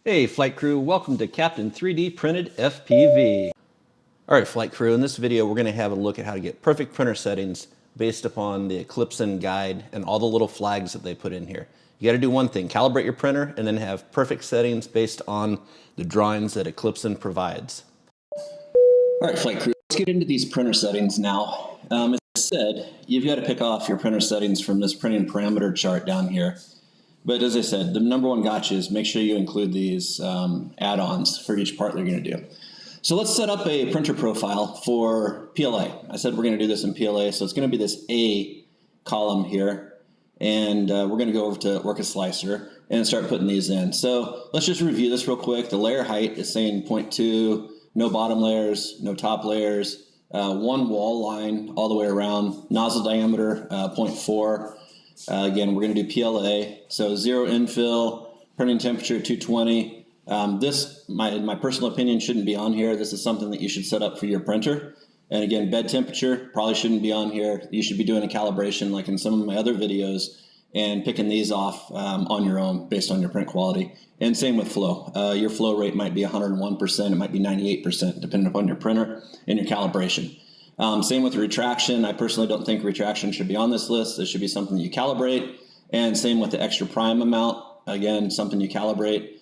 Hey flight crew, welcome to Captain 3D Printed FPV. Alright flight crew, in this video we're going to have a look at how to get perfect printer settings based upon the Eclipson guide and all the little flags that they put in here. You got to do one thing, calibrate your printer and then have perfect settings based on the drawings that Eclipson provides. Alright flight crew, let's get into these printer settings now. As I said, you've got to pick off your printer settings from this printing parameter chart down here. But as I said, the number one gotcha is make sure you include these add-ons for each part they're going to do. So let's set up a printer profile for PLA. I said we're going to do this in PLA, so it's going to be this A column here. And we're going to go over to Orca Slicer and start putting these in. So let's just review this real quick. The layer height is saying 0.2, no bottom layers, no top layers, one wall line all the way around, nozzle diameter 0.4. Again, we're going to do PLA, so 0 infill, printing temperature 220. This, in my personal opinion, shouldn't be on here. This is something that you should set up for your printer. And again, bed temperature probably shouldn't be on here. You should be doing a calibration like in some of my other videos and picking these off on your own based on your print quality. And same with flow. Your flow rate might be 101%, it might be 98%, depending upon your printer and your calibration. Same with retraction. I personally don't think retraction should be on this list. This should be something that you calibrate. And same with the extra prime amount. Again, something you calibrate.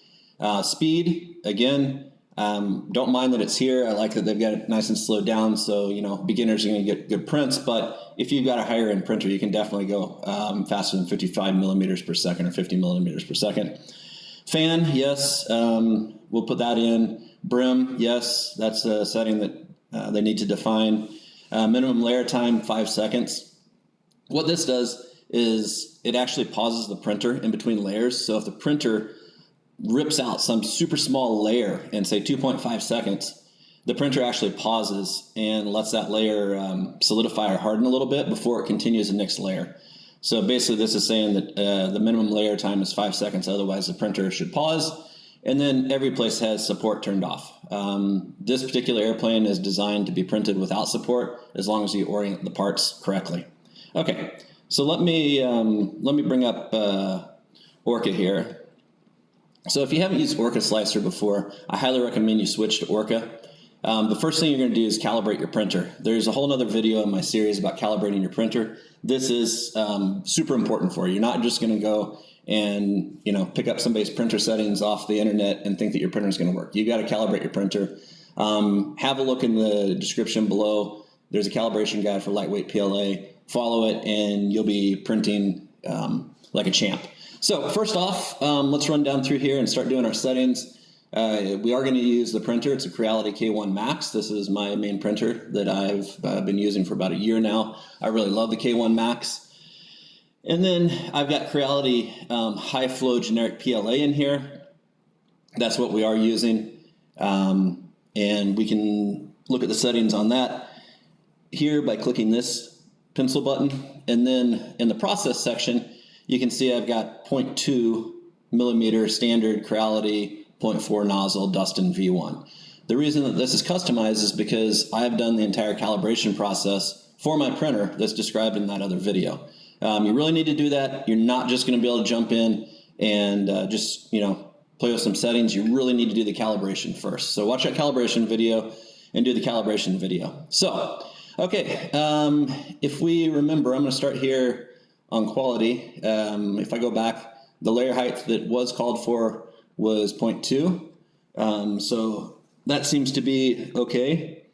Speed, again, don't mind that it's here. I like that they've got it nice and slowed down, so beginners are going to get good prints. But if you've got a higher end printer, you can definitely go faster than 55 millimeters per second or 50 millimeters per second. Fan, yes, we'll put that in. Brim, yes, that's a setting that they need to define. Minimum layer time, 5 seconds. What this does is it actually pauses the printer in between layers. So if the printer rips out some super small layer in say 2.5 seconds, the printer actually pauses and lets that layer solidify or harden a little bit before it continues the next layer. So basically this is saying that the minimum layer time is 5 seconds, otherwise the printer should pause. And then every place has support turned off. This particular airplane is designed to be printed without support as long as you orient the parts correctly. Okay, so let me bring up Orca here. So if you haven't used Orca Slicer before, I highly recommend you switch to Orca. The first thing you're going to do is calibrate your printer. There's a whole other video in my series about calibrating your printer. This is super important for you. You're not just going to go and pick up somebody's printer settings off the internet and think that your printer is going to work. You got to calibrate your printer. Have a look in the description below. There's a calibration guide for lightweight PLA. Follow it and you'll be printing like a champ. So first off, let's run down through here and start doing our settings. We are going to use the printer. It's a Creality K1 Max. This is my main printer that I've been using for about a year now. I really love the K1 Max. And then I've got Creality high flow generic PLA in here. That's what we are using. And we can look at the settings on that here by clicking this pencil button. And then in the process section, you can see I've got 0.2 millimeter standard Creality 0.4 nozzle Dustin V1. The reason that this is customized is because I've done the entire calibration process for my printer that's described in that other video. You really need to do that. You're not just going to be able to jump in and just play with some settings. You really need to do the calibration first. So watch that calibration video and do the calibration video. So, okay, if we remember, I'm going to start here on quality. If I go back, the layer height that was called for was 0.2. So that seems to be okay.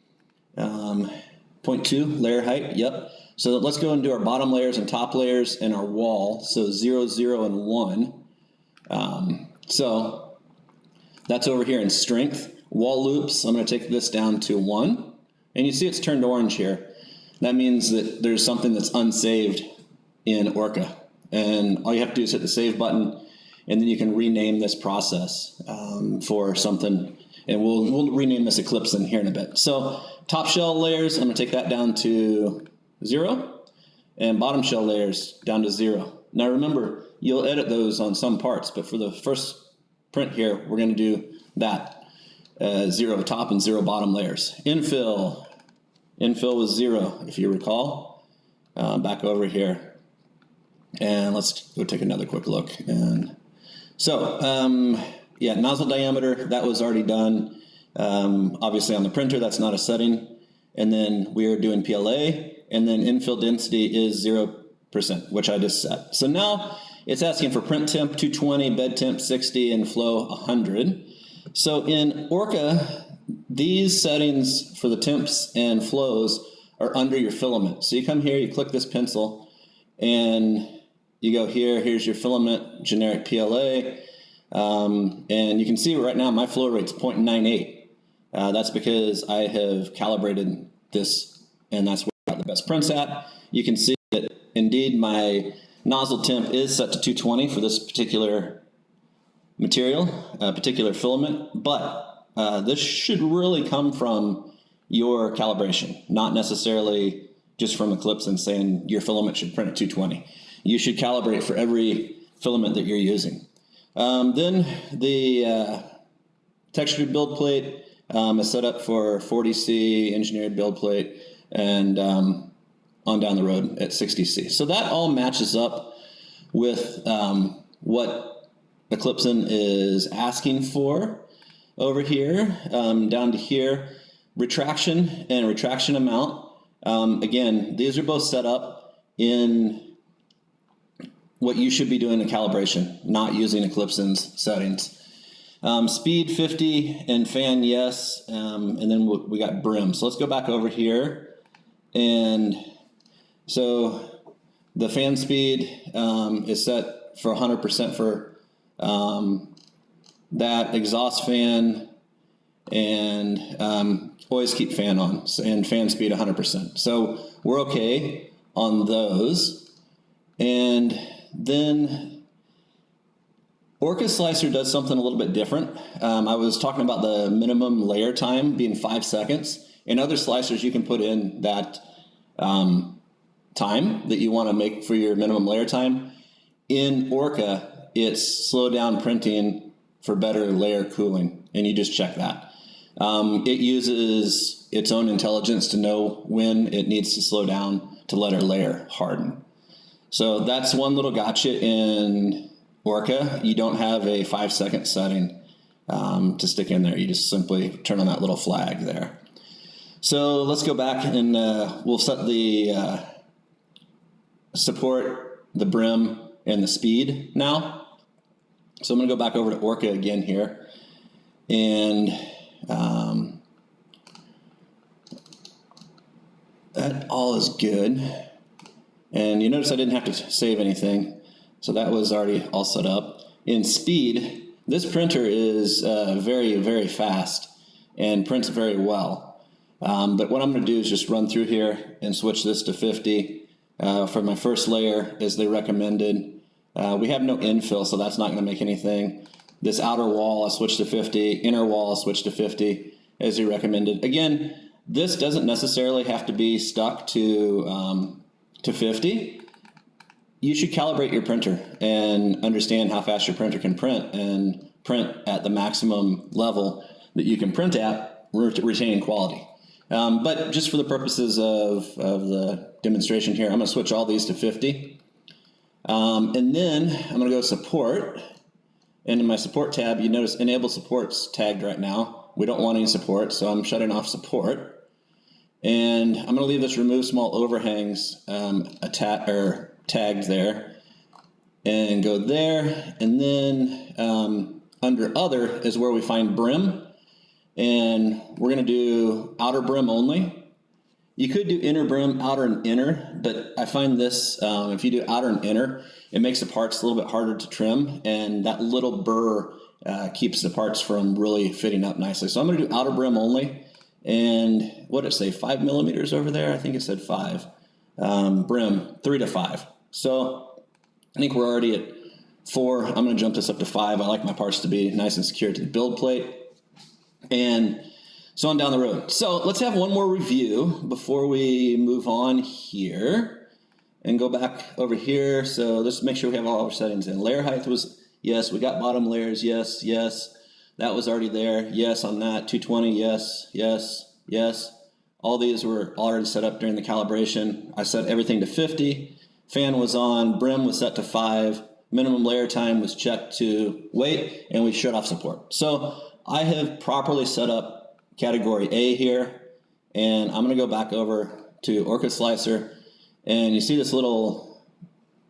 0.2 layer height, yep. So let's go and do our bottom layers and top layers and our wall. So 0, 0, and 1. So that's over here in strength. Wall loops, I'm going to take this down to 1. And you see it's turned orange here. That means that there's something that's unsaved in Orca. And all you have to do is hit the save button, and then you can rename this process for something. And we'll rename this Eclipson here in a bit. So top shell layers, I'm going to take that down to 0, and bottom shell layers down to 0. Now remember, you'll edit those on some parts, but for the first print here, we're going to do that 0 top and 0 bottom layers. Infill was 0, if you recall. Back over here, and let's go take another quick look. And so yeah, nozzle diameter, that was already done. Obviously on the printer, that's not a setting. And then we're doing PLA, and then infill density is 0%, which I just set. So now it's asking for print temp 220, bed temp 60, and flow 100. So in Orca, these settings for the temps and flows are under your filament. So you come here, you click this pencil, and you go here, here's your filament, generic PLA, and you can see right now my flow rate's 0.98. That's because I have calibrated this, and that's where I got the best prints at. You can see that indeed my nozzle temp is set to 220 for this particular material, particular filament, but this should really come from your calibration, not necessarily just from Eclipson saying your filament should print at 220. You should calibrate for every filament that you're using. Then the textured build plate is set up for 40C engineered build plate, and on down the road at 60C. So that all matches up with what Eclipson is asking for over here, down to here. Retraction and retraction amount. Again, these are both set up in what you should be doing in calibration, not using Eclipson's settings. Speed 50 and fan yes, and then we got brim. So let's go back over here, and so the fan speed is set for 100% for that exhaust fan, and always keep fan on, and fan speed 100%. So we're okay on those. And then Orca Slicer does something a little bit different. I was talking about the minimum layer time being 5 seconds. In other slicers, you can put in that time that you want to make for your minimum layer time. In Orca, it's slow down printing for better layer cooling, and you just check that. It uses its own intelligence to know when it needs to slow down to let our layer harden. So that's one little gotcha in Orca. You don't have a 5-second setting to stick in there. You just simply turn on that little flag there. So let's go back, and we'll set the support, the brim, and the speed now. So I'm going to go back over to Orca again here, and that all is good. And you notice I didn't have to save anything, so that was already all set up. In speed, this printer is very, very fast and prints very well. But what I'm going to do is just run through here and switch this to 50 for my first layer as they recommended. We have no infill, so that's not going to make anything. This outer wall I switched to 50, inner wall I switched to 50 as they recommended. Again, this doesn't necessarily have to be stuck to 50. You should calibrate your printer and understand how fast your printer can print, and print at the maximum level that you can print at, retaining quality. But just for the purposes of the demonstration here, I'm going to switch all these to 50. And then I'm going to go support. And in my support tab, you notice enable support's tagged right now. We don't want any support, so I'm shutting off support. And I'm going to leave this remove small overhangs tagged there, and go there. And then under other is where we find brim, and we're going to do outer brim only. You could do inner brim, outer and inner, but I find this, if you do outer and inner, it makes the parts a little bit harder to trim, and that little burr keeps the parts from really fitting up nicely. So I'm going to do outer brim only, and what did it say, 5 millimeters over there? I think it said 5. Brim, 3 to 5. So I think we're already at 4. I'm going to jump this up to 5. I like my parts to be nice and secure to the build plate, and so on down the road. So let's have one more review before we move on here and go back over here. So let's make sure we have all our settings in. Layer height was yes. We got bottom layers, yes, yes. That was already there, yes on that. 220, yes, yes, yes. All these were already set up during the calibration. I set everything to 50. Fan was on, brim was set to 5, minimum layer time was checked to weight, and we shut off support. So I have properly set up category A here, and I'm gonna go back over to Orca Slicer, and you see this little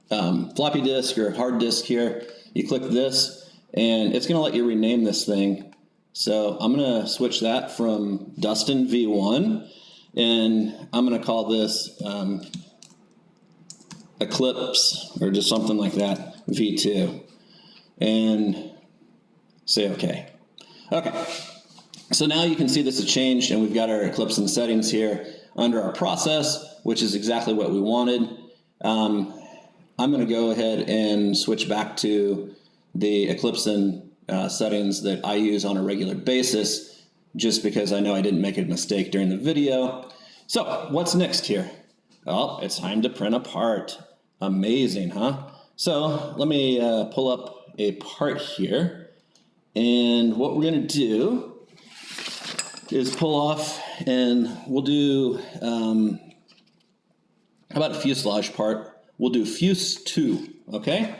floppy disk or hard disk here. You click this, and it's gonna let you rename this thing. So I'm gonna switch that from Dustin V1, and I'm gonna call this Eclipse, or just something like that, V2, and say okay. Okay, so now you can see this has changed, and we've got our Eclipson settings here under our process, which is exactly what we wanted. I'm gonna go ahead and switch back to the Eclipson settings that I use on a regular basis, just because I know I didn't make a mistake during the video. So what's next here? Well, it's time to print a part. Amazing, huh? So let me pull up a part here, and what we're gonna do is pull off, and we'll do, how about a fuselage part? We'll do Fuse 2, okay?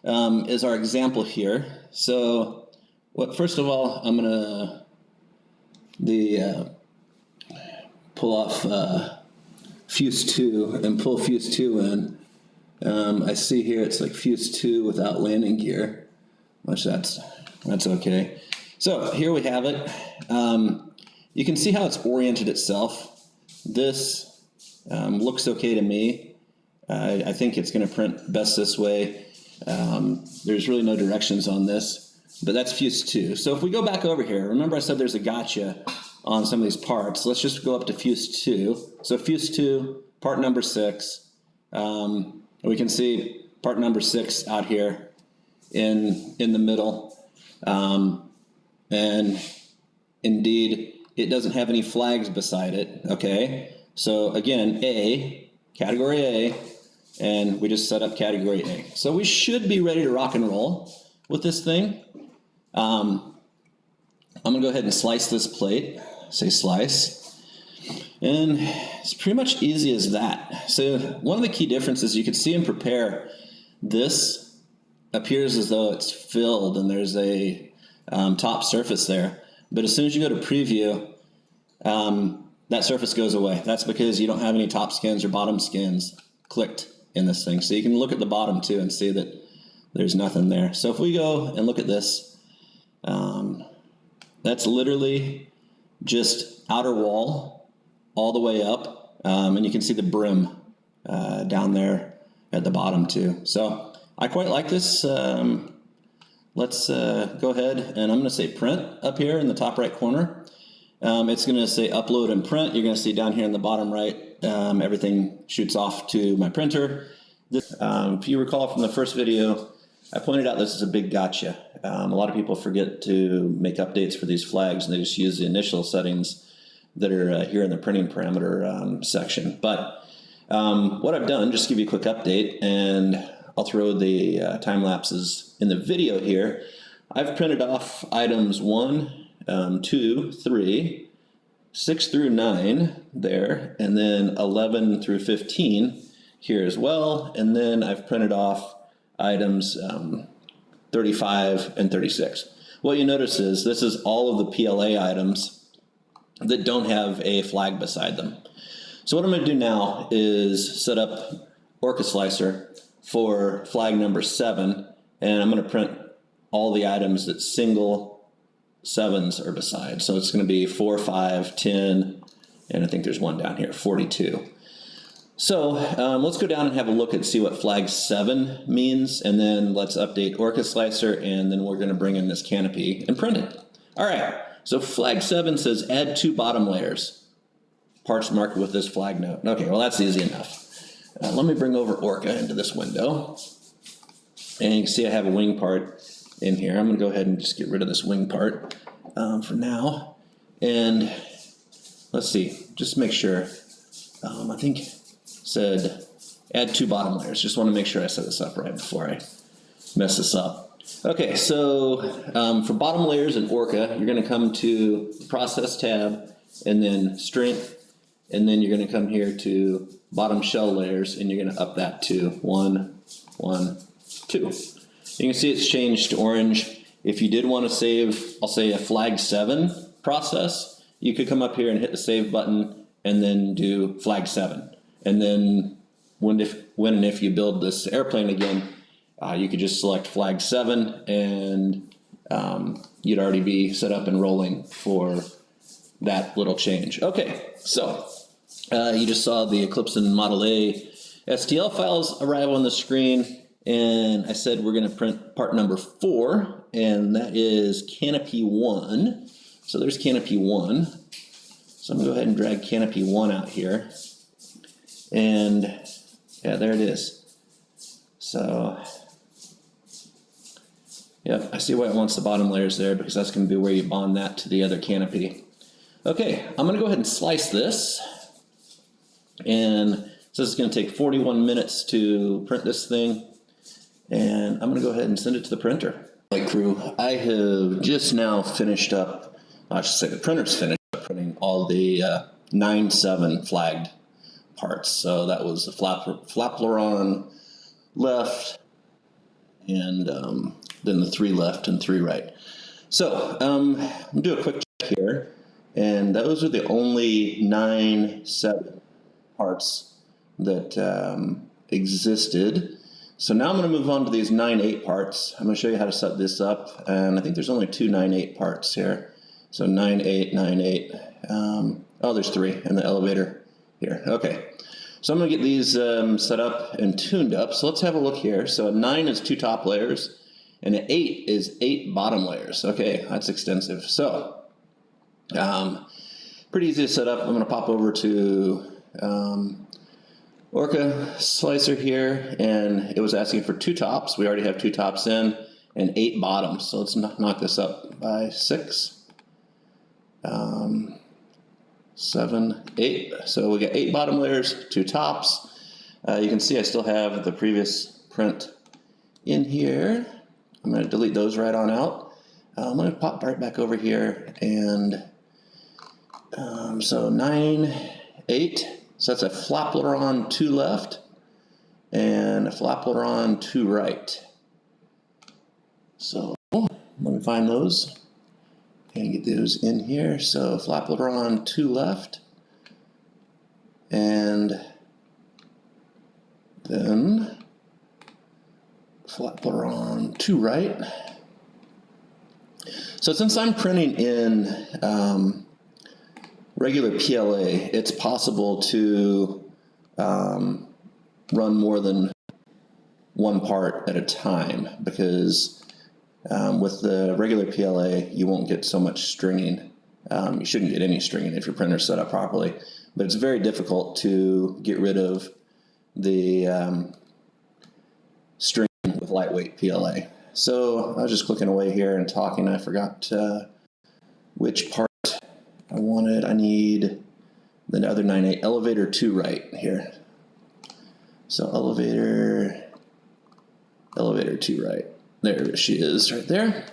Is our example here. So first of all, I'm gonna pull off Fuse 2 and pull Fuse 2 in. I see here it's like Fuse 2 without landing gear, which that's okay. So here we have it. You can see how it's oriented itself. This looks okay to me. I think it's going to print best this way. There's really no directions on this, but that's Fuse 2. So if we go back over here, remember I said there's a gotcha on some of these parts. Let's just go up to Fuse 2. So Fuse 2, part number 6. We can see part number 6 out here in the middle. And indeed, it doesn't have any flags beside it, okay? So again, A, category A, and we just set up category A. So we should be ready to rock and roll with this thing. I'm gonna go ahead and slice this plate, say slice, and it's pretty much easy as that. So one of the key differences, you can see in Prepare, this appears as though it's filled and there's a top surface there. But as soon as you go to Preview, that surface goes away. That's because you don't have any top skins or bottom skins clicked in this thing. So you can look at the bottom too and see that there's nothing there. So if we go and look at this, that's literally just outer wall all the way up, and you can see the brim down there at the bottom too. So I quite like this. Let's go ahead, and I'm going to say print up here in the top right corner. It's going to say upload and print. You're going to see down here in the bottom right, everything shoots off to my printer. If you recall from the first video, I pointed out this is a big gotcha. A lot of people forget to make updates for these flags, and they just use the initial settings that are here in the printing parameter section. But what I've done, just to give you a quick update, and I'll throw the time lapses in the video here. I've printed off items 1, 2, 3, 6 through 9 there, and then 11 through 15 here as well. And then I've printed off items 35 and 36. What you notice is this is all of the PLA items that don't have a flag beside them. So what I'm going to do now is set up Orca Slicer for flag number 7, and I'm going to print all the items that single 7s are beside. So it's going to be 4, 5, 10, and I think there's one down here, 42. So let's go down and have a look and see what flag 7 means, and then let's update Orca Slicer, and then we're going to bring in this canopy and print it. All right, so flag 7 says add 2 bottom layers, parts marked with this flag note. Okay, well that's easy enough. Let me bring over Orca into this window, and you can see I have a wing part in here. I'm going to go ahead and just get rid of this wing part for now, and let's see, just make sure. I think it said add 2 bottom layers. Just want to make sure I set this up right before I mess this up. Okay, so for bottom layers in Orca, you're going to come to the Process tab, and then Strength, and then you're going to come here to Bottom Shell Layers, and you're going to up that to 1, 1, 2. You can see it's changed to orange. If you did want to save, I'll say a flag 7 process, you could come up here and hit the save button and then do flag 7. And then when and if you build this airplane again, you could just select flag 7 and you'd already be set up and rolling for that little change. Okay, so you just saw the Eclipson Model A STL files arrive on the screen, and I said we're going to print part number 4, and that is Canopy 1. So there's Canopy 1. So I'm going to go ahead and drag Canopy 1 out here, and yeah, there it is. So yep, I see why it wants the bottom layers there, because that's going to be where you bond that to the other canopy. Okay, I'm going to go ahead and slice this, and so this is going to take 41 minutes to print this thing, and I'm going to go ahead and send it to the printer. Like crew, I have just now finished up, I should say the printer's finished up printing all the 9-7 flagged parts. So that was the flaperon left, and then the 3 left and 3 right. So I'm going to do a quick check here, and those are the only 9-7 parts that existed. So now I'm going to move on to these 9-8 parts. I'm going to show you how to set this up, and I think there's only 2 9-8 parts here. So 9-8, 9-8. Oh, there's 3 in the elevator here. Okay, so I'm going to get these set up and tuned up. So let's have a look here. So a 9 is 2 top layers, and an 8 is 8 bottom layers. Okay, that's extensive. So pretty easy to set up. I'm going to pop over to Orca Slicer here, and it was asking for 2 tops. We already have 2 tops in and 8 bottoms. So let's knock this up by 6, 7, 8. So we got 8 bottom layers, 2 tops. You can see I still have the previous print in here. I'm going to delete those right on out. I'm going to pop right back over here, and so 9, 8. So that's a flaperon 2 left and a flaperon 2 right. So let me find those and get those in here. So flaperon 2 left, and then flaperon 2 right. So since I'm printing in regular PLA, it's possible to run more than 1 part at a time, because with the regular PLA you won't get so much stringing. You shouldn't get any stringing if your printer's set up properly, but it's very difficult to get rid of the string with lightweight PLA. So I was just clicking away here and talking. I forgot which part I wanted. I need the other 9-8, elevator 2 right here. So elevator 2 right. There she is right there.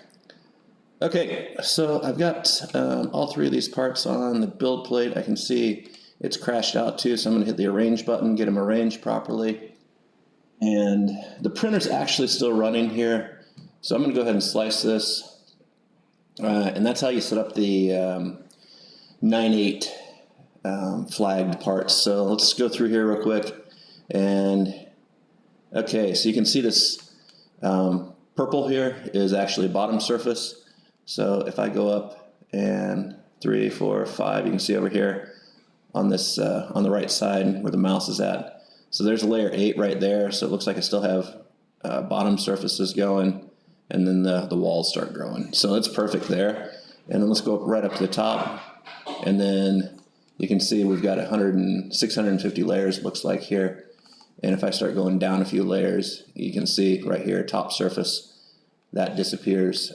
Okay, so I've got all 3 of these parts on the build plate. I can see it's crashed out too, so I'm going to hit the arrange button, get them arranged properly. And the printer's actually still running here, so I'm going to go ahead and slice this. And that's how you set up the 9-8 flagged parts. So let's go through here real quick. And okay, so you can see this purple here is actually bottom surface. So if I go up and 3, 4, 5, you can see over here on this on the right side where the mouse is at. So there's layer 8 right there. So it looks like I still have bottom surfaces going, and then the walls start growing. So it's perfect there. And then let's go right up to the top. And then you can see we've got 650 layers, looks like here. And if I start going down a few layers, you can see right here, top surface, that disappears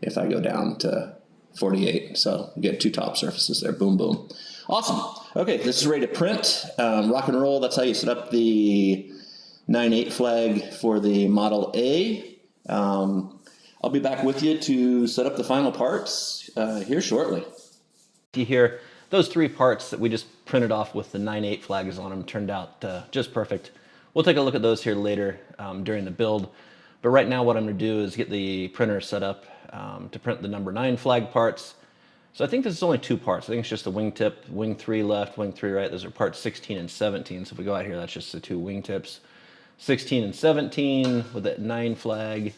if I go down to 48. So you get 2 top surfaces there, boom, boom. Awesome. Okay, this is ready to print. Rock and roll, that's how you set up the 9-8 flag for the Model A. I'll be back with you to set up the final parts here shortly. Here, those 3 parts that we just printed off with the 9-8 flags on them turned out just perfect. We'll take a look at those here later during the build. But right now what I'm going to do is get the printer set up to print the number 9 flag parts. So I think this is only 2 parts. I think it's just the wingtip, wing 3 left, wing 3 right. Those are parts 16 and 17. So if we go out here, that's just the 2 wingtips. 16 and 17 with that 9 flag.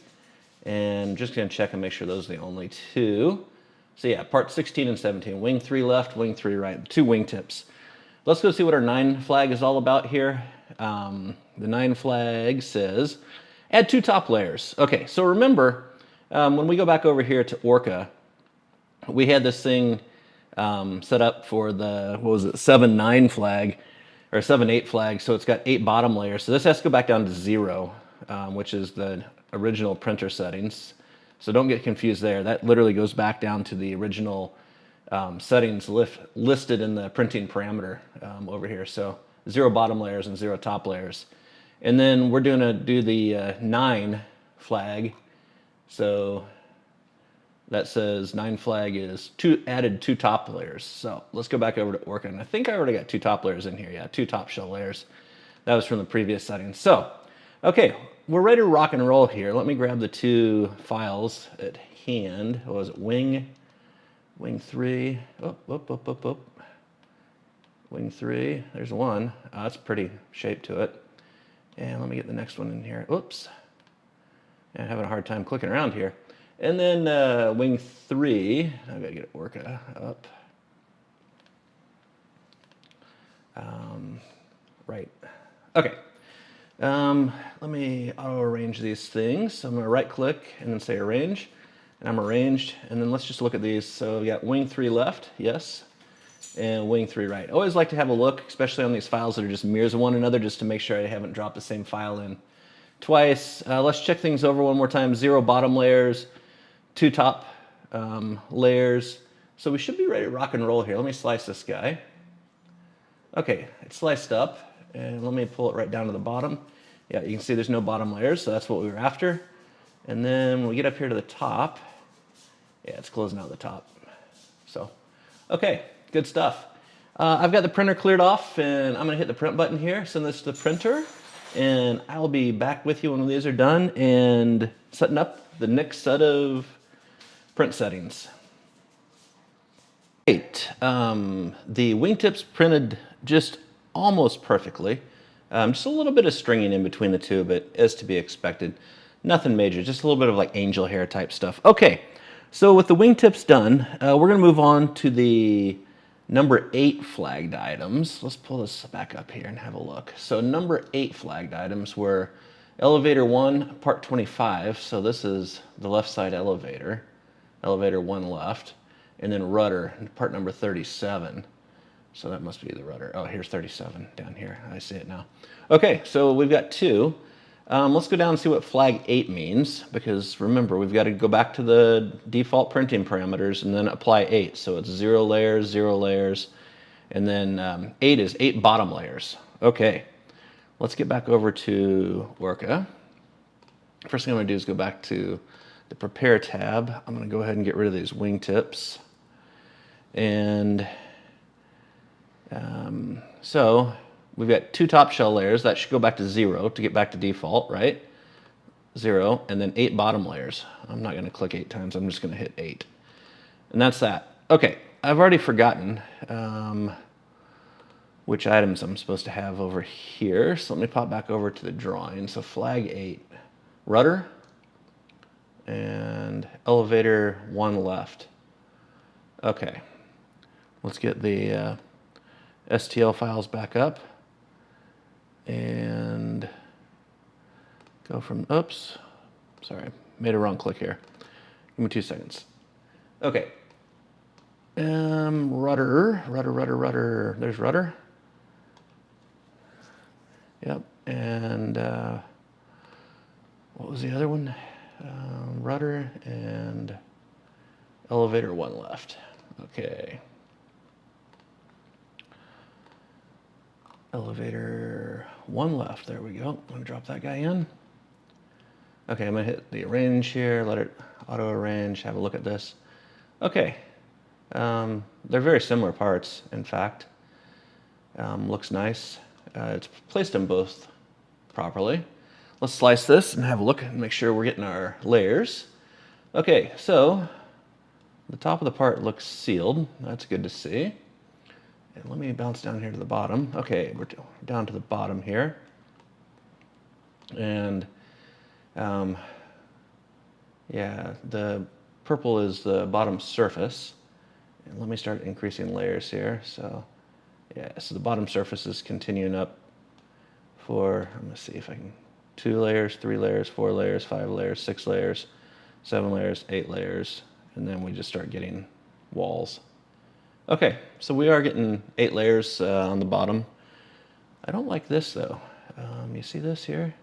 And just going to check and make sure those are the only 2. So yeah, part 16 and 17. Wing 3 left, wing 3 right. 2 wingtips. Let's go see what our 9 flag is all about here. The 9 flag says, add 2 top layers. Okay, so remember, when we go back over here to Orca, we had this thing set up for the, what was it, 7-9 flag, or 7-8 flag, so it's got 8 bottom layers. So this has to go back down to 0, which is the original printer settings. So don't get confused there. That literally goes back down to the original settings listed in the printing parameter over here. So 0 bottom layers and 0 top layers. And then we're going to do the 9 flag. So that says 9 flag is added 2 top layers. So let's go back over to Orca. And I think I already got 2 top layers in here. Yeah, 2 top shell layers. That was from the previous settings. So, okay, we're ready to rock and roll here. Let me grab the 2 files at hand. What was it? Wing 3. Wing 3. There's 1. That's pretty shape to it. And let me get the next one in here. Oops. I'm having a hard time clicking around here. And then wing 3, I've got to get Orca up. Right. Okay. Let me auto-arrange these things. So I'm going to right-click and then say Arrange. And I'm arranged. And then let's just look at these. So we got wing 3 left, yes, and wing 3 right. Always like to have a look, especially on these files that are just mirrors of one another, just to make sure I haven't dropped the same file in twice. Let's check things over one more time. 0 bottom layers, 2 top layers. So we should be ready to rock and roll here. Let me slice this guy. Okay, it's sliced up. And let me pull it right down to the bottom. Yeah, you can see there's no bottom layers, so that's what we were after. And then when we get up here to the top, yeah, it's closing out the top. So, okay, good stuff. I've got the printer cleared off, and I'm gonna hit the print button here, send this to the printer, and I'll be back with you when these are done and setting up the next set of print settings. Great, the wingtips printed just almost perfectly. Just a little bit of stringing in between the 2, but as to be expected. Nothing major, just a little bit of like angel hair type stuff. Okay, so with the wingtips done, we're gonna move on to the number 8 flagged items. Let's pull this back up here and have a look. So number 8 flagged items were elevator 1, part 25. So this is the left side elevator, elevator 1 left, and then rudder, part number 37. So that must be the rudder. Oh, here's 37 down here. I see it now. Okay, so we've got 2. Let's go down and see what flag 8 means, because remember, we've got to go back to the default printing parameters and then apply 8. So it's 0 layers, and then 8 is 8 bottom layers. Okay, let's get back over to Orca. First thing I'm going to do is go back to the Prepare tab. I'm going to go ahead and get rid of these wingtips. And so we've got 2 top shell layers. That should go back to 0 to get back to default, right? 0, and then 8 bottom layers. I'm not going to click 8 times. I'm just going to hit 8. And that's that. Okay, I've already forgotten which items I'm supposed to have over here. So let me pop back over to the drawing. So flag 8, rudder, and elevator 1 left. Okay, let's get the STL files back up and go from, oops, sorry, made a wrong click here. Give me 2 seconds. Okay, rudder, there's rudder. Yep, and what was the other one? Rudder and elevator 1 left. Okay. Elevator 1 left, there we go. I'm gonna drop that guy in. Okay, I'm gonna hit the arrange here, let it auto arrange, have a look at this. Okay, they're very similar parts, in fact. Looks nice. It's placed in both properly. Let's slice this and have a look and make sure we're getting our layers. Okay, so the top of the part looks sealed. That's good to see. And let me bounce down here to the bottom. Okay, we're down to the bottom here. And yeah, the purple is the bottom surface. And let me start increasing layers here. So yeah, so the bottom surface is continuing up for, I'm gonna see if I can, 2 layers, 3 layers, 4 layers, 5 layers, 6 layers, 7 layers, 8 layers, and then we just start getting walls. Okay, so we are getting 8 layers on the bottom. I don't like this though. You see this here?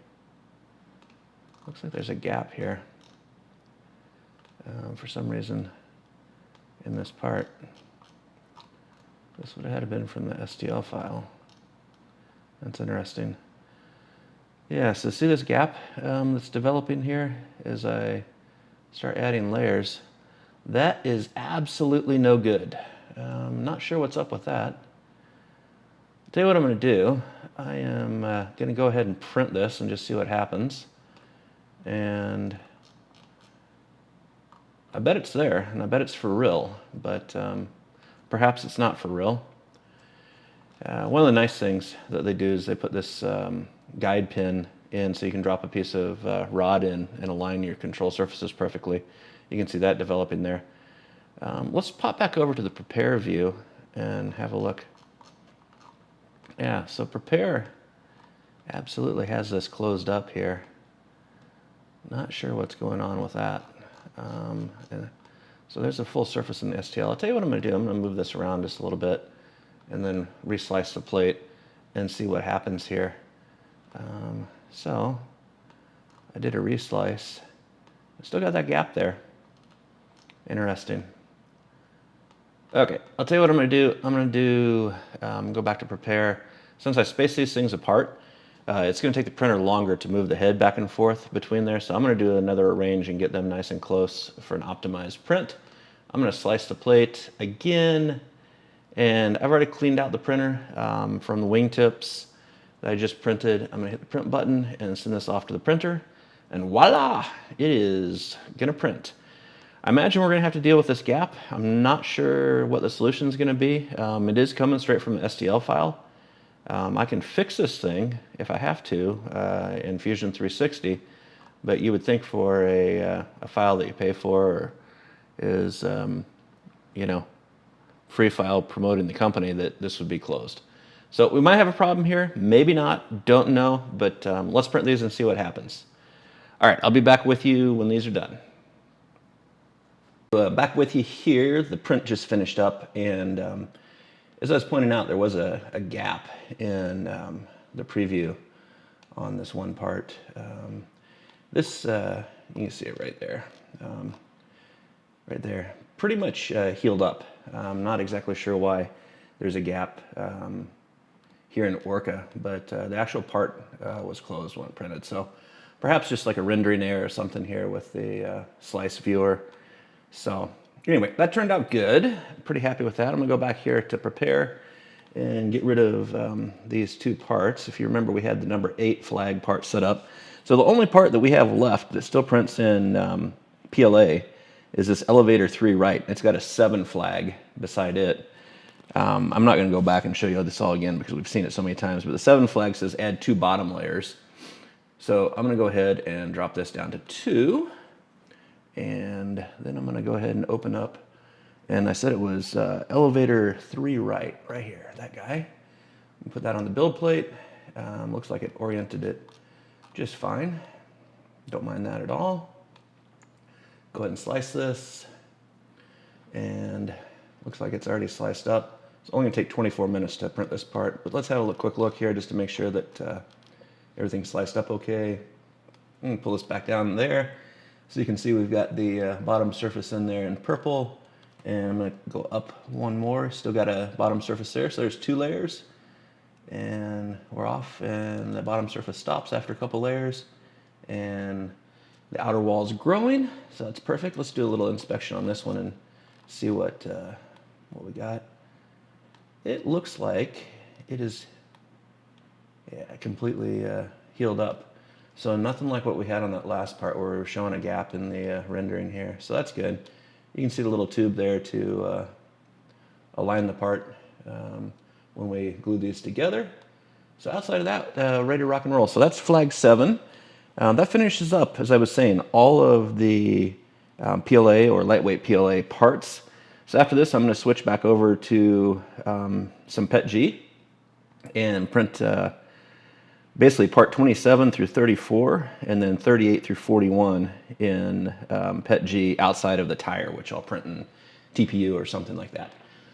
Looks like there's a gap here. For some reason in this part. This would have had to been from the STL file. That's interesting. Yeah, so see this gap that's developing here as I start adding layers? That is absolutely no good. Not sure what's up with that. I'll tell you what I'm going to do. I am going to go ahead and print this and just see what happens. And I bet it's there, and I bet it's for real, but perhaps it's not for real. One of the nice things that they do is they put this guide pin in so you can drop a piece of rod in and align your control surfaces perfectly. You can see that developing there. Let's pop back over to the prepare view and have a look. Yeah, so prepare absolutely has this closed up here. Not sure what's going on with that. So there's a full surface in the STL. I'll tell you what I'm going to do. I'm going to move this around just a little bit and then reslice the plate and see what happens here. So I did a reslice. I still got that gap there. Interesting. Okay, I'll tell you what I'm going to do. I'm going to go back to prepare. Since I spaced these things apart, it's going to take the printer longer to move the head back and forth between there. So I'm going to do another arrange and get them nice and close for an optimized print. I'm going to slice the plate again. And I've already cleaned out the printer from the wingtips that I just printed. I'm going to hit the print button and send this off to the printer. And voila, it is going to print. I imagine we're going to have to deal with this gap. I'm not sure what the solution is going to be. It is coming straight from the STL file. I can fix this thing if I have to in Fusion 360, but you would think for a file that you pay for is, you know, free file promoting the company, that this would be closed. So we might have a problem here, maybe not, don't know, but let's print these and see what happens. All right, I'll be back with you when these are done. Back with you here. The print just finished up, and as I was pointing out, there was a gap in the preview on this one part. This, you can see it right there. Right there. Pretty much healed up. I'm not exactly sure why there's a gap here in Orca, but the actual part was closed when it printed. So perhaps just like a rendering error or something here with the slice viewer. So anyway, that turned out good. Pretty happy with that. I'm gonna go back here to prepare and get rid of these 2 parts. If you remember, we had the number 8 flag part set up. So the only part that we have left that still prints in PLA is this elevator 3 right. It's got a 7 flag beside it. I'm not gonna go back and show you this all again because we've seen it so many times, but the 7 flag says add 2 bottom layers. So I'm gonna go ahead and drop this down to 2. And then I'm going to go ahead and open up, and I said it was elevator 3 right here, that guy. Put that on the build plate. Looks like it oriented it just fine. Don't mind that at all. Go ahead and slice this, and looks like it's already sliced up. It's only going to take 24 minutes to print this part, but let's have a quick look here just to make sure that everything's sliced up okay. I'm going to pull this back down there. So you can see we've got the bottom surface in there in purple, and I'm going to go up one more. Still got a bottom surface there, so there's 2 layers, and we're off, and the bottom surface stops after a couple layers, and the outer wall is growing, so that's perfect. Let's do a little inspection on this one and see what we got. It looks like it is completely healed up. So nothing like what we had on that last part where we were showing a gap in the rendering here. So that's good. You can see the little tube there to align the part when we glue these together. So outside of that, ready to rock and roll. So that's flag 7. That finishes up, as I was saying, all of the PLA or lightweight PLA parts. So after this, I'm going to switch back over to some PETG and print basically part 27 through 34 and then 38 through 41 in PETG outside of the tire, which I'll print in TPU or something like that.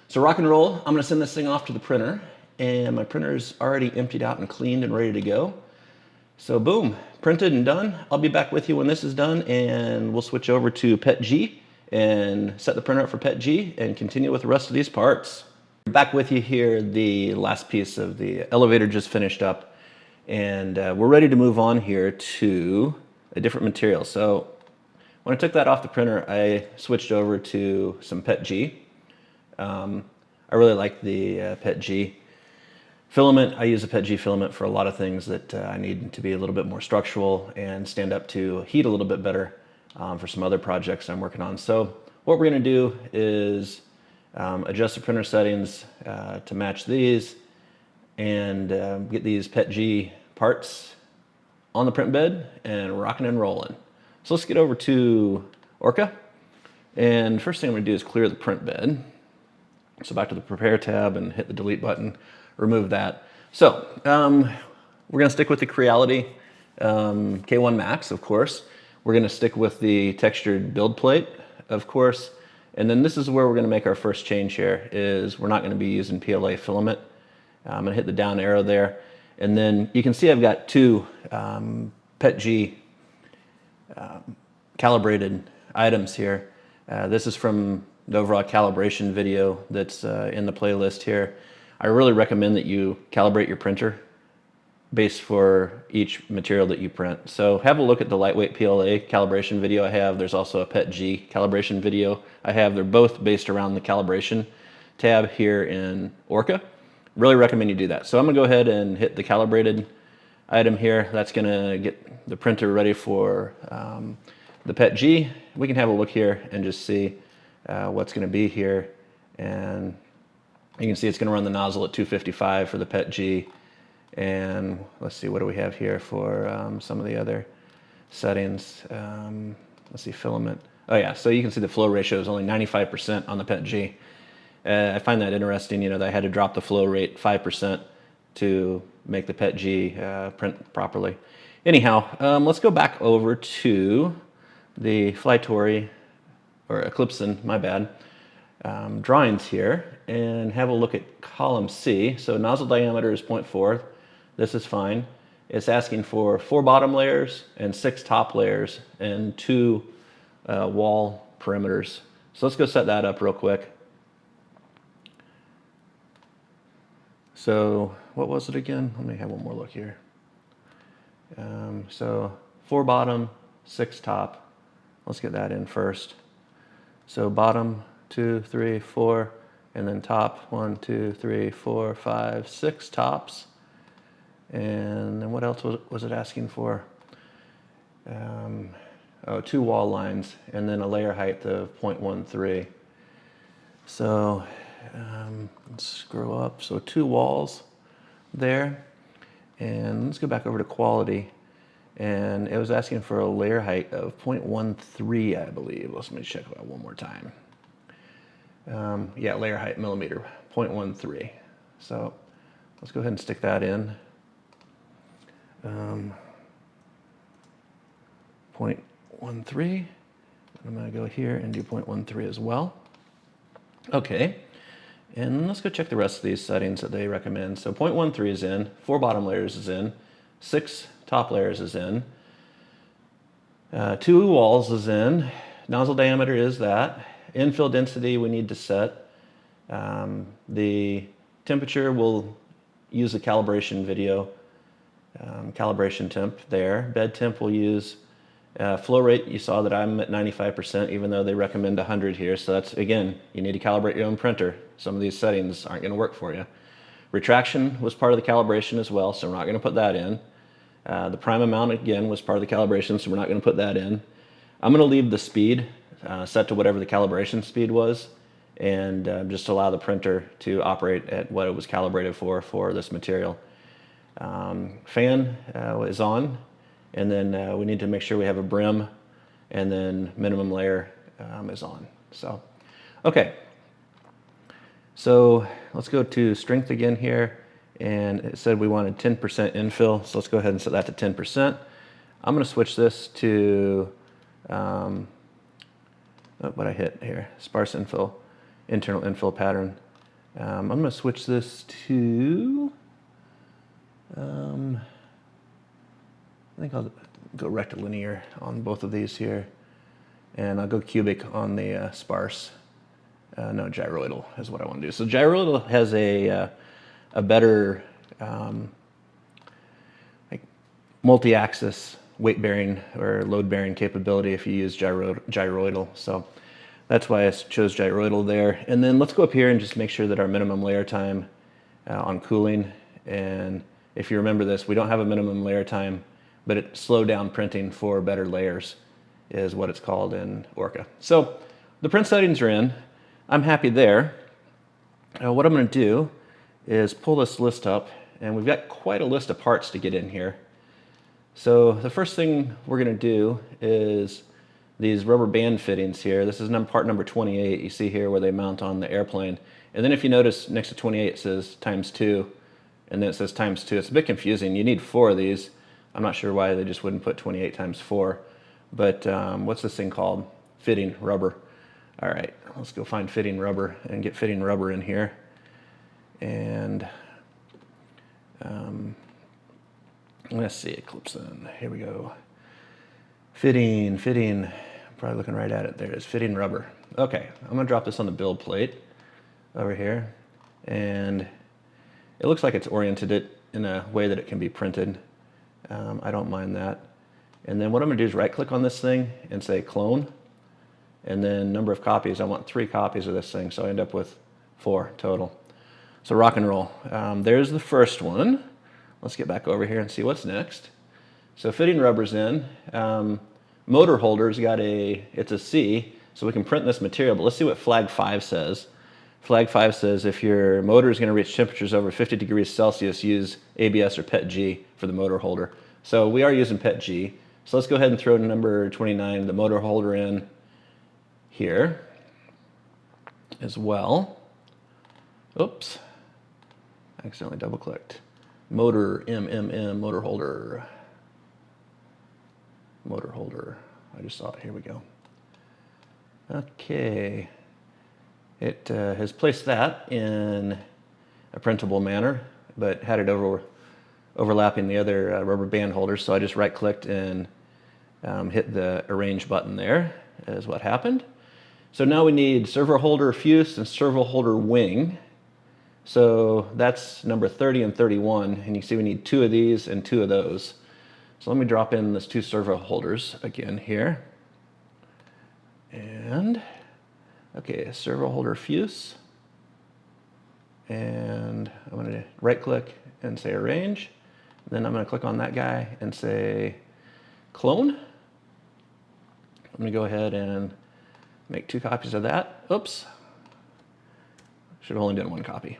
So rock and roll. I'm going to send this thing off to the printer, and my printer is already emptied out and cleaned and ready to go. So boom, printed and done. I'll be back with you when this is done, and we'll switch over to PETG and set the printer up for PETG and continue with the rest of these parts. Back with you here, the last piece of the elevator just finished up, and we're ready to move on here to a different material. So when I took that off the printer, I switched over to some PETG. I really like the PETG filament. I use a PETG filament for a lot of things that I need to be a little bit more structural and stand up to heat a little bit better for some other projects I'm working on. So what we're going to do is adjust the printer settings to match these and get these PETG parts on the print bed and rocking and rolling. So let's get over to Orca, and first thing I'm going to do is clear the print bed. So back to the prepare tab and hit the delete button, remove that. So we're going to stick with the Creality K1 Max, of course. We're going to stick with the textured build plate, of course. And then this is where we're going to make our first change here, is we're not going to be using PLA filament. I'm going to hit the down arrow there. And then you can see I've got two PETG calibrated items here. This is from the overall calibration video that's in the playlist here. I really recommend that you calibrate your printer based for each material that you print. So have a look at the lightweight PLA calibration video I have. There's also a PETG calibration video I have. They're both based around the calibration tab here in Orca. Really recommend you do that. So I'm gonna go ahead and hit the calibrated item here. That's gonna get the printer ready for the PETG. We can have a look here and just see what's gonna be here. And you can see it's gonna run the nozzle at 255 for the PETG. And let's see, what do we have here for some of the other settings? Let's see, filament. Oh yeah, so you can see the flow ratio is only 95% on the PETG. I find that interesting, you know, that I had to drop the flow rate 5% to make the PETG print properly. Anyhow, let's go back over to the Flytory, or Eclipson, my bad, drawings here, and have a look at column C. So nozzle diameter is 0.4. This is fine. It's asking for 4 bottom layers and 6 top layers and 2 wall perimeters. So let's go set that up real quick. So what was it again? Let me have one more look here. So 4 bottom, 6 top. Let's get that in first. So bottom, 2, 3, 4, and then top, 1, 2, 3, 4, 5, 6 tops. And then what else was it asking for? 2 wall lines, and then a layer height of 0.13. So let's scroll up. So 2 walls there. And let's go back over to quality. And it was asking for a layer height of 0.13, I believe. Let me check that one more time. Yeah, layer height millimeter, 0.13. So let's go ahead and stick that in. 0.13. I'm going to go here and do 0.13 as well. Okay, and let's go check the rest of these settings that they recommend. So 0.13 is in, 4 bottom layers is in, 6 top layers is in, 2 walls is in, nozzle diameter is that, infill density we need to set. The temperature, we'll use the calibration video, calibration temp there. Bed temp we'll use. Flow rate, you saw that I'm at 95%, even though they recommend 100 here. So that's, again, you need to calibrate your own printer. Some of these settings aren't going to work for you. Retraction was part of the calibration as well, so we're not going to put that in. The prime amount, again, was part of the calibration, so we're not going to put that in. I'm going to leave the speed set to whatever the calibration speed was, and just allow the printer to operate at what it was calibrated for this material. Fan is on, and then we need to make sure we have a brim, and then minimum layer is on. So, okay. So let's go to strength again here, and it said we wanted 10% infill, so let's go ahead and set that to 10%. I'm going to switch this to what I hit here, sparse infill, internal infill pattern. I'm going to switch this to, I think I'll go rectilinear on both of these here, and I'll go cubic on the sparse. No, gyroidal is what I want to do. So gyroidal has a better like multi-axis weight-bearing or load-bearing capability if you use gyroidal. So that's why I chose gyroidal there. And then let's go up here and just make sure that our minimum layer time on cooling, and if you remember this, we don't have a minimum layer time, but it slowed down printing for better layers is what it's called in Orca. So the print settings are in. I'm happy there. What I'm going to do is pull this list up, and we've got quite a list of parts to get in here. So the first thing we're going to do is these rubber band fittings here. This is part number 28. You see here where they mount on the airplane. And then if you notice next to 28 it says ×2, and then it says ×2. It's a bit confusing. You need 4 of these. I'm not sure why they just wouldn't put 28 times 4. But what's this thing called? Fitting rubber. All right, let's go find fitting rubber and get fitting rubber in here. And let's see, Eclipson. Here we go. Fitting. I'm probably looking right at it. There it is, fitting rubber. Okay, I'm going to drop this on the build plate over here. And it looks like it's oriented it in a way that it can be printed. I don't mind that. And then what I'm going to do is right-click on this thing and say clone. And then number of copies, I want 3 copies of this thing, so I end up with 4 total. So rock and roll. There's the first one. Let's get back over here and see what's next. So fitting rubber's in. Motor holder's got it's a C, so we can print this material, but let's see what flag 5 says. Flag 5 says if your motor is going to reach temperatures over 50 degrees Celsius, use ABS or PET-G for the motor holder. So we are using PET-G. So let's go ahead and throw number 29, the motor holder, in here as well. Oops, I accidentally double clicked. Motor motor holder. I just saw it. Here we go. Okay, it has placed that in a printable manner, but had it overlapping the other rubber band holders. So I just right clicked and hit the arrange button there is what happened. So now we need servo holder fuse and servo holder wing. So that's number 30 and 31, and you see we need 2 of these and 2 of those. So let me drop in those 2 servo holders again here. And, okay, servo holder fuse. And I'm going to right click and say arrange. Then I'm going to click on that guy and say clone. I'm going to go ahead and make 2 copies of that. Oops. Should have only done 1 copy.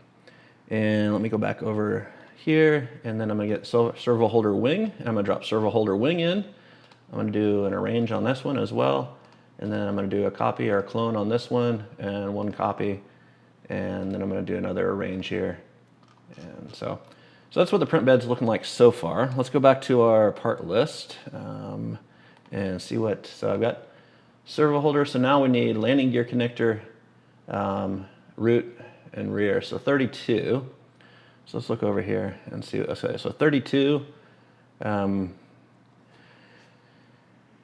And let me go back over here, and then I'm going to get servo holder wing, and I'm going to drop servo holder wing in. I'm going to do an arrange on this one as well, and then I'm going to do a copy or a clone on this one, and 1 copy, and then I'm going to do another arrange here. And so that's what the print bed's looking like so far. Let's go back to our part list and see what, so I've got servo holder, so now we need landing gear connector, root, and rear, so 32. So let's look over here and see, okay, so 32, yeah,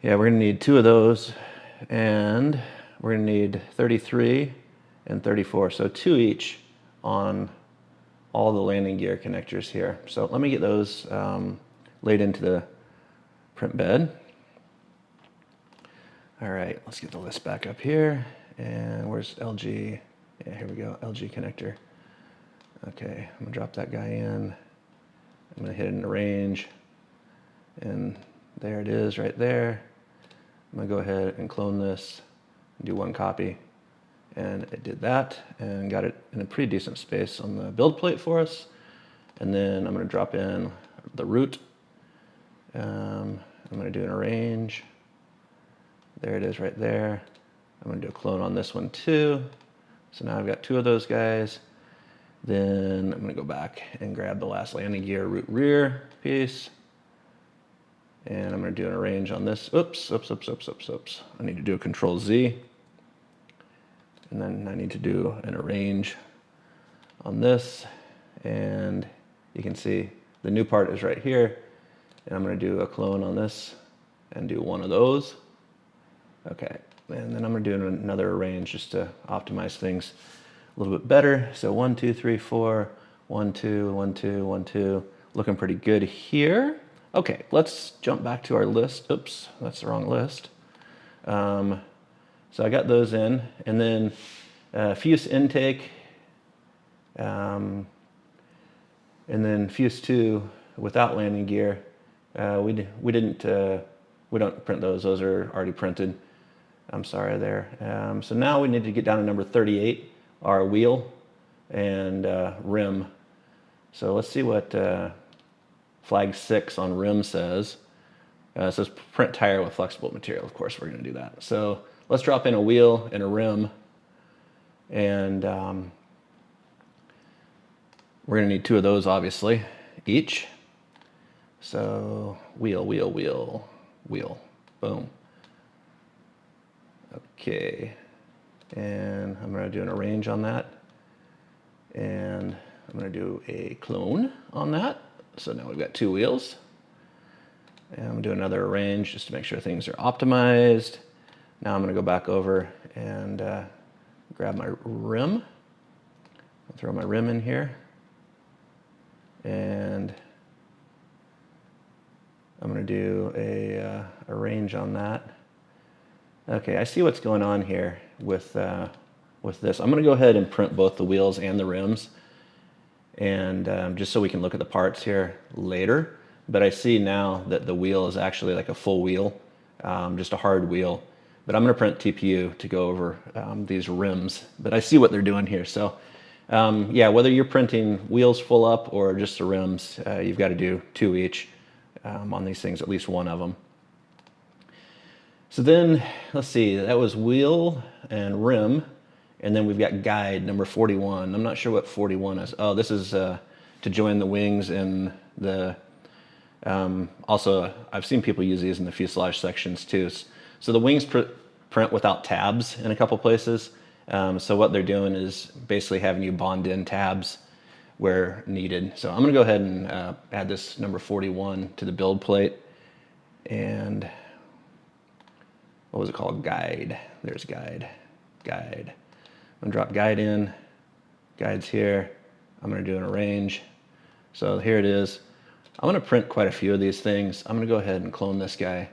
we're gonna need 2 of those, and we're gonna need 33 and 34, so 2 each on all the landing gear connectors here. So let me get those laid into the print bed. All right, let's get the list back up here. And where's LG? Yeah, here we go, LG connector. Okay, I'm gonna drop that guy in. I'm gonna hit an arrange. And there it is right there. I'm gonna go ahead and clone this, and do one copy. And it did that and got it in a pretty decent space on the build plate for us. And then I'm gonna drop in the root. I'm gonna do an arrange. There it is right there. I'm gonna do a clone on this one too. So now I've got two of those guys. Then I'm gonna go back and grab the last landing gear root rear piece. And I'm gonna do an arrange on this. Oops. I need to do a Control Z. And then I need to do an arrange on this. And you can see the new part is right here. And I'm gonna do a clone on this and do one of those. Okay, and then I'm gonna do another arrange just to optimize things a little bit better. So 1, 2, 3, 4, 1, 2, 1, 2, 1, 2. Looking pretty good here. Okay, let's jump back to our list. Oops, that's the wrong list. So I got those in, and then fuse intake, and then fuse 2 without landing gear. We don't print those. Those are already printed. I'm sorry there. So now we need to get down to number 38, our wheel and rim. So let's see what flag 6 on rim says. It says print tire with flexible material. Of course, we're going to do that. So let's drop in a wheel and a rim, and we're going to need two of those, obviously, each. So wheel, boom. Okay, and I'm going to do an arrange on that, and I'm going to do a clone on that. So now we've got two wheels, and I'm going to do another arrange just to make sure things are optimized. Now I'm going to go back over and grab my rim. I'll throw my rim in here, and I'm going to do a arrange on that. Okay, I see what's going on here with this. I'm going to go ahead and print both the wheels and the rims, and just so we can look at the parts here later. But I see now that the wheel is actually like a full wheel, just a hard wheel. But I'm going to print TPU to go over these rims. But I see what they're doing here. So yeah, whether you're printing wheels full up or just the rims, you've got to do two each on these things, at least one of them. So then, let's see, that was wheel and rim, and then we've got guide, number 41. I'm not sure what 41 is. Oh, this is to join the wings and the, also, I've seen people use these in the fuselage sections too. So the wings print without tabs in a couple places. So what they're doing is basically having you bond in tabs where needed. So I'm gonna go ahead and add this number 41 to the build plate, and what was it called? Guide. There's guide. Guide. I'm gonna drop guide in. Guide's here. I'm gonna do an arrange. So here it is. I'm gonna print quite a few of these things. I'm gonna go ahead and clone this guy,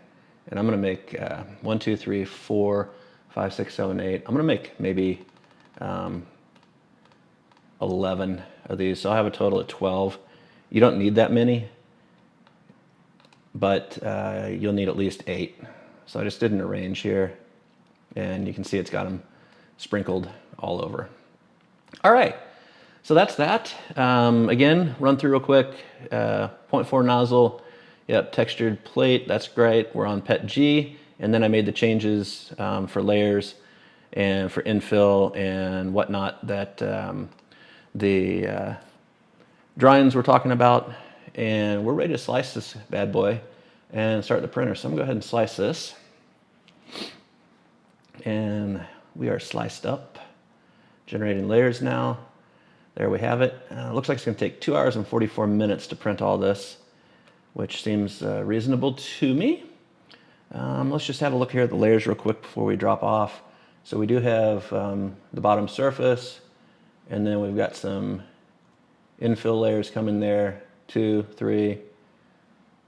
and I'm gonna make 1, 2, 3, 4, 5, 6, 7, 8. I'm gonna make maybe 11 of these. So I'll have a total of 12. You don't need that many, but you'll need at least 8. So I just did an arrange here, and you can see it's got them sprinkled all over. All right, so that's that. Again, run through real quick. 0.4 nozzle, yep, textured plate, that's great. We're on PET G, and then I made the changes for layers and for infill and whatnot that the drawings we're talking about, and we're ready to slice this bad boy and start the printer. So I'm gonna go ahead and slice this. And we are sliced up, generating layers now. There we have it. Looks like it's gonna take 2 hours and 44 minutes to print all this, which seems reasonable to me. Let's just have a look here at the layers real quick before we drop off. So we do have the bottom surface, and then we've got some infill layers coming there, 2, 3,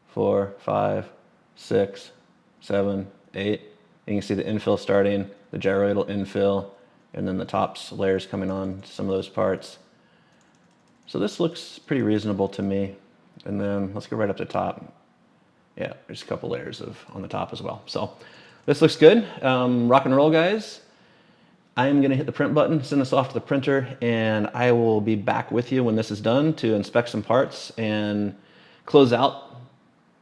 4, 5, 6, 7, 8. You can see the infill starting, the gyroidal infill, and then the tops layers coming on some of those parts. So this looks pretty reasonable to me. And then let's go right up to top. Yeah, there's a couple layers on the top as well. So this looks good. Rock and roll, guys. I'm gonna hit the print button, send this off to the printer, and I will be back with you when this is done to inspect some parts and close out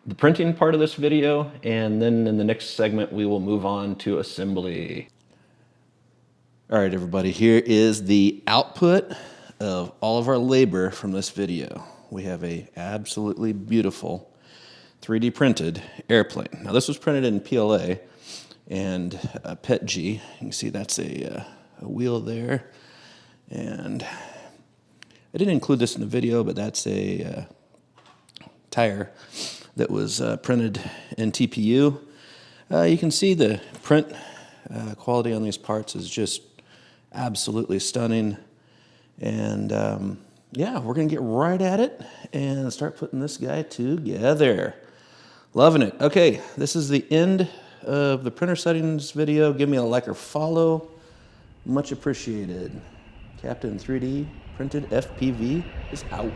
the printing part of this video. And then in the next segment, we will move on to assembly. All right, everybody, here is the output of all of our labor from this video. We have a absolutely beautiful 3D printed airplane. Now this was printed in PLA and PETG. You can see that's a wheel there. And I didn't include this in the video, but that's a tire that was printed in TPU. You can see the print quality on these parts is just absolutely stunning. And yeah, we're gonna get right at it and start putting this guy together. Loving it. Okay, this is the end of the printer settings video. Give me a like or follow. Much appreciated. Captain 3D Printed FPV is out.